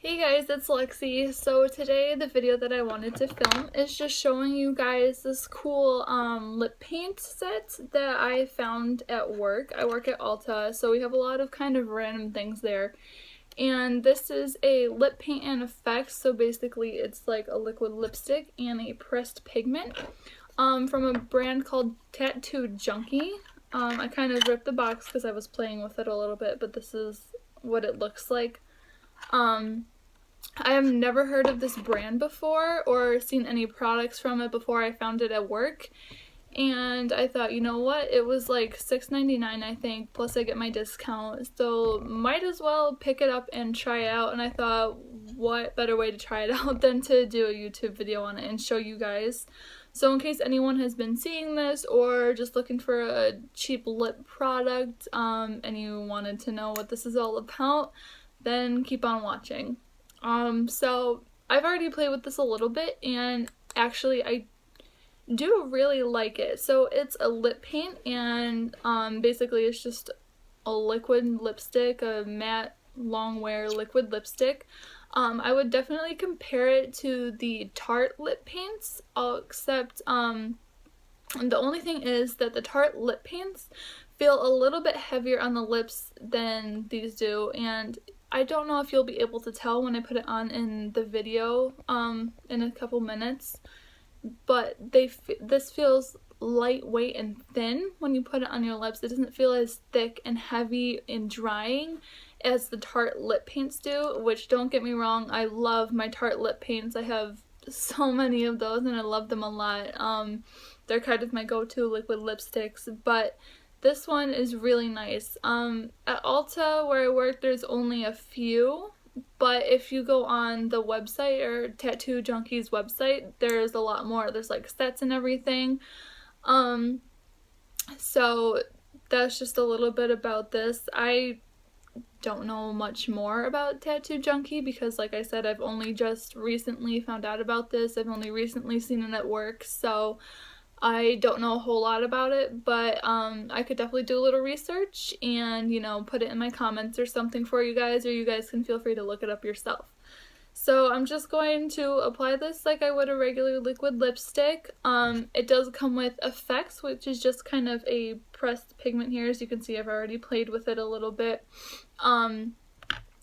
Hey guys, it's Lexi. So today the video that I wanted to film is just showing you guys this cool lip paint set that I found at work. I work at Ulta, so we have a lot of kind of random things there. And this is a lip paint and effects, so basically it's like a liquid lipstick and a pressed pigment from a brand called Tattoo Junkee. I kind of ripped the box because I was playing with it a little bit, but this is what it looks like. I have never heard of this brand before or seen any products from it before I found it at work. And I thought, you know what, it was like $6.99 I think, plus I get my discount, so might as well pick it up and try it out. And I thought, what better way to try it out than to do a YouTube video on it and show you guys. So in case anyone has been seeing this or just looking for a cheap lip product and you wanted to know what this is all about, then keep on watching. So I've already played with this a little bit, and actually I do really like it. So it's a lip paint, and basically it's just a liquid lipstick, a matte long wear liquid lipstick. I would definitely compare it to the Tarte lip paints, except the only thing is that the Tarte lip paints feel a little bit heavier on the lips than these do, and I don't know if you'll be able to tell when I put it on in the video in a couple minutes, but this feels lightweight and thin when you put it on your lips. It doesn't feel as thick and heavy and drying as the Tarte lip paints do, which, don't get me wrong, I love my Tarte lip paints. I have so many of those and I love them a lot. They're kind of my go-to liquid lipsticks, but this one is really nice. At Ulta, where I work, there's only a few, but if you go on the website, or Tattoo Junkee's website, there's a lot more. There's like sets and everything. So that's just a little bit about this. I don't know much more about Tattoo Junkee because, like I said, I've only just recently found out about this. I've only recently seen it at work, so I don't know a whole lot about it, but I could definitely do a little research and, you know, put it in my comments or something for you guys, or you guys can feel free to look it up yourself. So I'm just going to apply this like I would a regular liquid lipstick. It does come with effects, which is just kind of a pressed pigment here. As you can see, I've already played with it a little bit.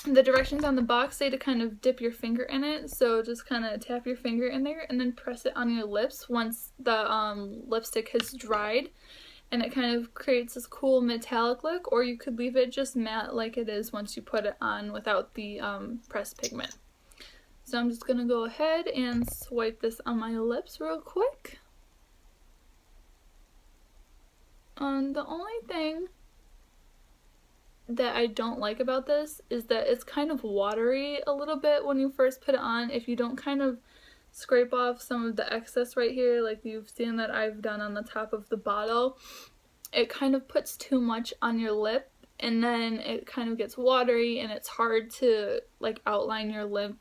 The directions on the box say to kind of dip your finger in it, so just kind of tap your finger in there and then press it on your lips once the lipstick has dried, and it kind of creates this cool metallic look, or you could leave it just matte like it is once you put it on without the pressed pigment. So I'm just gonna go ahead and swipe this on my lips real quick. The only thing that I don't like about this is that it's kind of watery a little bit when you first put it on. If you don't kind of scrape off some of the excess right here, like you've seen that I've done on the top of the bottle, it kind of puts too much on your lip, and then it kind of gets watery and it's hard to like outline your lip.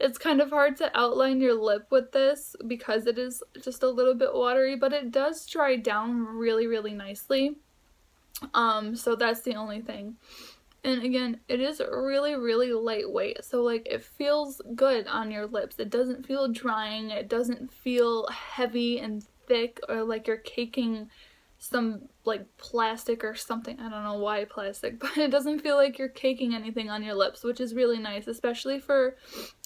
It's kind of hard to outline your lip with this because it is just a little bit watery, but it does dry down really, really nicely. So that's the only thing. And again, it is really, really lightweight, so like it feels good on your lips. It doesn't feel drying, it doesn't feel heavy and thick or like you're caking some like plastic or something. I don't know why plastic, but it doesn't feel like you're caking anything on your lips, which is really nice, especially for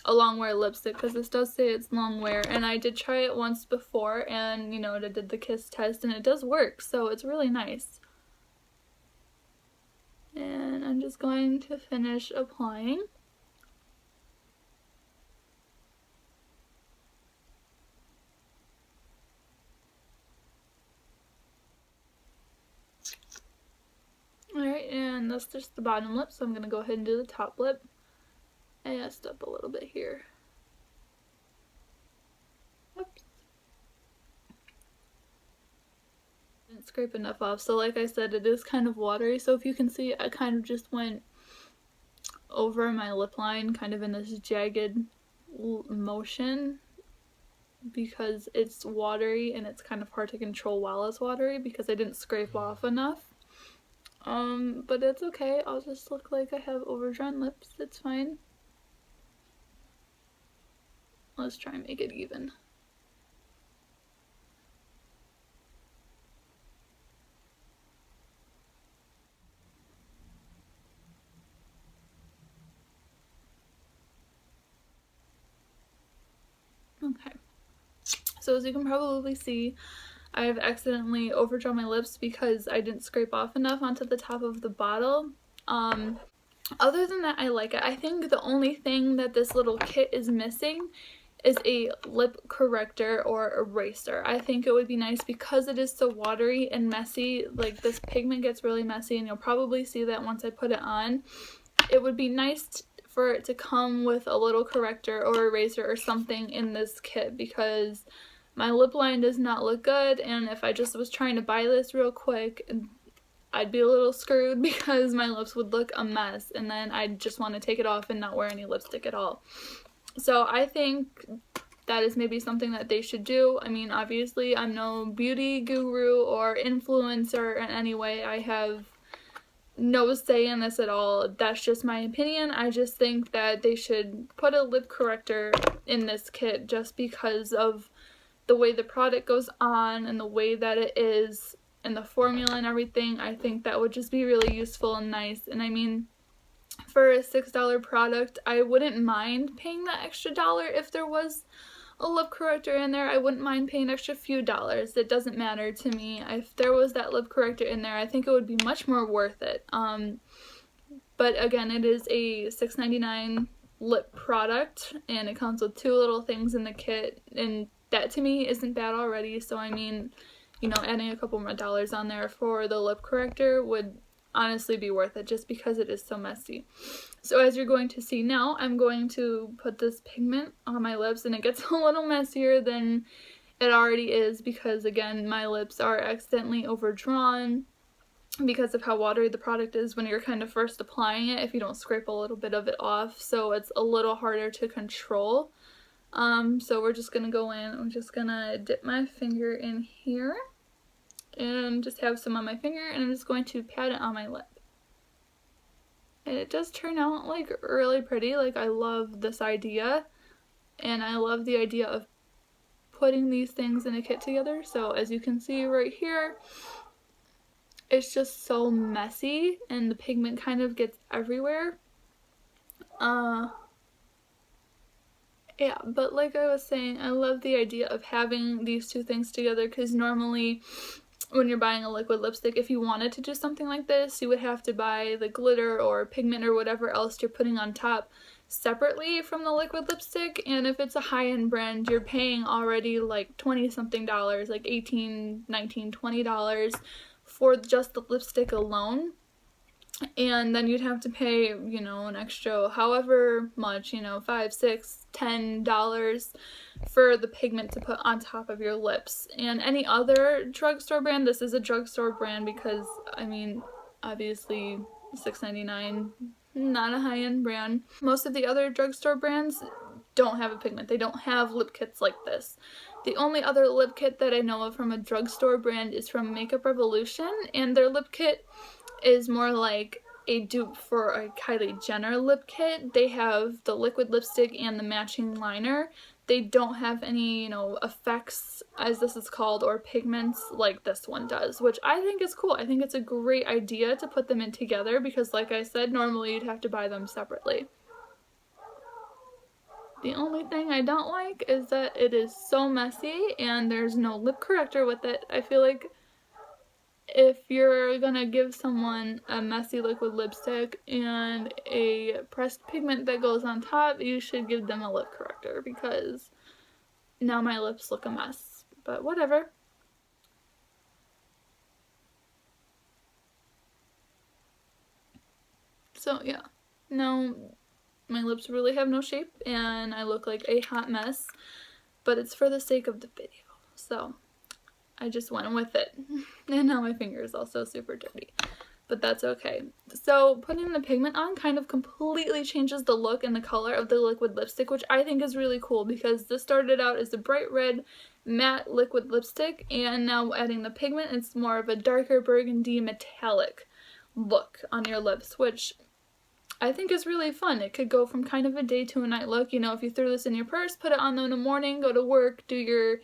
a long wear lipstick, because this does say it's long wear, and I did try it once before, and you know, I did the kiss test and it does work, so it's really nice. And I'm just going to finish applying. Alright, and that's just the bottom lip, so I'm going to go ahead and do the top lip. I messed up a little bit here. Oops. Didn't scrape enough off, so like I said, it is kind of watery, so if you can see, I kind of just went over my lip line kind of in this jagged motion because it's watery and it's kind of hard to control while it's watery because I didn't scrape off enough. But it's okay. I'll just look like I have overdrawn lips. It's fine. Let's try and make it even. Okay. So as you can probably see, I have accidentally overdrawn my lips because I didn't scrape off enough onto the top of the bottle. Other than that, I like it. I think the only thing that this little kit is missing is a lip corrector or eraser. I think it would be nice because it is so watery and messy, like this pigment gets really messy and you'll probably see that once I put it on. It would be nice for it to come with a little corrector or eraser or something in this kit because my lip line does not look good, and if I just was trying to buy this real quick, I'd be a little screwed because my lips would look a mess and then I'd just want to take it off and not wear any lipstick at all. So I think that is maybe something that they should do. I mean, obviously I'm no beauty guru or influencer in any way. I have no say in this at all. That's just my opinion. I just think that they should put a lip corrector in this kit just because of the way the product goes on and the way that it is and the formula and everything. I think that would just be really useful and nice. And I mean, for a $6 product, I wouldn't mind paying that extra dollar if there was a lip corrector in there. I wouldn't mind paying an extra few dollars. It doesn't matter to me. If there was that lip corrector in there, I think it would be much more worth it. But again, it is a $6.99 lip product and it comes with 2 little things in the kit, and that to me isn't bad already. So I mean, you know, adding a couple more dollars on there for the lip corrector would honestly be worth it just because it is so messy. So as you're going to see now, I'm going to put this pigment on my lips, and it gets a little messier than it already is because again, my lips are accidentally overdrawn because of how watery the product is when you're kind of first applying it if you don't scrape a little bit of it off, so it's a little harder to control. So we're just gonna go in, I'm just gonna dip my finger in here and just have some on my finger, and I'm just going to pat it on my lip. And it does turn out like really pretty. Like, I love this idea, and I love the idea of putting these things in a kit together. So as you can see right here, it's just so messy and the pigment kind of gets everywhere. Yeah, but like I was saying, I love the idea of having these 2 things together because normally when you're buying a liquid lipstick, if you wanted to do something like this, you would have to buy the glitter or pigment or whatever else you're putting on top separately from the liquid lipstick, and if it's a high-end brand, you're paying already like 20 something dollars, like $18, $19, $20 for just the lipstick alone. And then you'd have to pay, you know, an extra however much, you know, $5, $6, $10 for the pigment to put on top of your lips. And any other drugstore brand, this is a drugstore brand because, I mean, obviously $6.99, not a high-end brand. Most of the other drugstore brands don't have a pigment. They don't have lip kits like this. The only other lip kit that I know of from a drugstore brand is from Makeup Revolution, and their lip kit is more like a dupe for a Kylie Jenner lip kit. They have the liquid lipstick and the matching liner. They don't have any, you know, effects, as this is called, or pigments like this one does, which I think is cool. I think it's a great idea to put them in together because, like I said, normally you'd have to buy them separately. The only thing I don't like is that it is so messy and there's no lip corrector with it. I feel like if you're gonna give someone a messy liquid lipstick and a pressed pigment that goes on top, you should give them a lip corrector because now my lips look a mess. But whatever. So yeah, now my lips really have no shape and I look like a hot mess, but it's for the sake of the video. So I just went with it. And now my finger is also super dirty. But that's okay. So putting the pigment on kind of completely changes the look and the color of the liquid lipstick, which I think is really cool because this started out as a bright red matte liquid lipstick, and now adding the pigment, it's more of a darker burgundy metallic look on your lips, which I think is really fun. It could go from kind of a day to a night look. You know, if you threw this in your purse, put it on in the morning, go to work, do your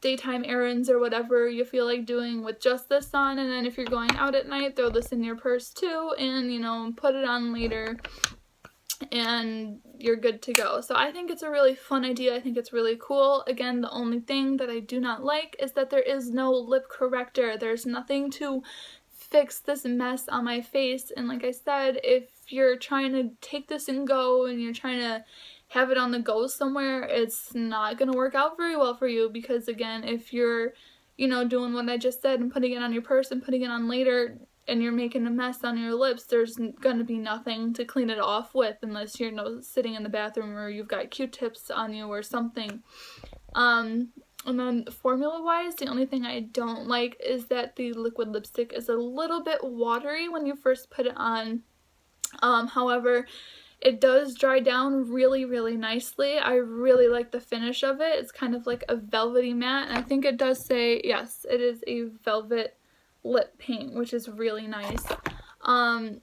daytime errands or whatever you feel like doing with just this on, and then if you're going out at night, throw this in your purse too, and you know, put it on later and you're good to go. So I think it's a really fun idea. I think it's really cool. Again, the only thing that I do not like is that there is no lip corrector. There's nothing to fix this mess on my face, and like I said, if you're trying to take this and go and you're trying to have it on the go somewhere, it's not gonna work out very well for you, because again, if you're, you know, doing what I just said and putting it on your purse and putting it on later and you're making a mess on your lips, there's gonna be nothing to clean it off with unless you're, you know, sitting in the bathroom or you've got Q-tips on you or something. And then formula wise, the only thing I don't like is that the liquid lipstick is a little bit watery when you first put it on. However, it does dry down really, really nicely. I really like the finish of it. It's kind of like a velvety matte, and I think it does say, yes, it is a velvet lip paint, which is really nice. And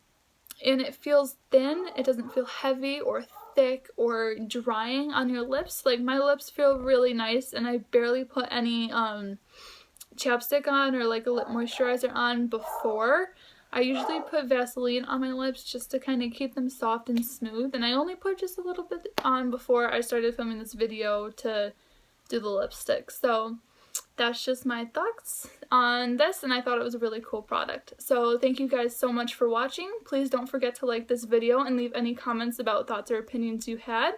it feels thin. It doesn't feel heavy or thick or drying on your lips. Like, my lips feel really nice, and I barely put any chapstick on or like a lip moisturizer on before. I usually put Vaseline on my lips just to kind of keep them soft and smooth, and I only put just a little bit on before I started filming this video to do the lipstick. So that's just my thoughts on this, and I thought it was a really cool product. So thank you guys so much for watching. Please don't forget to like this video and leave any comments about thoughts or opinions you had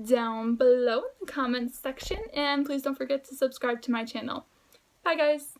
down below in the comments section, and please don't forget to subscribe to my channel. Bye guys!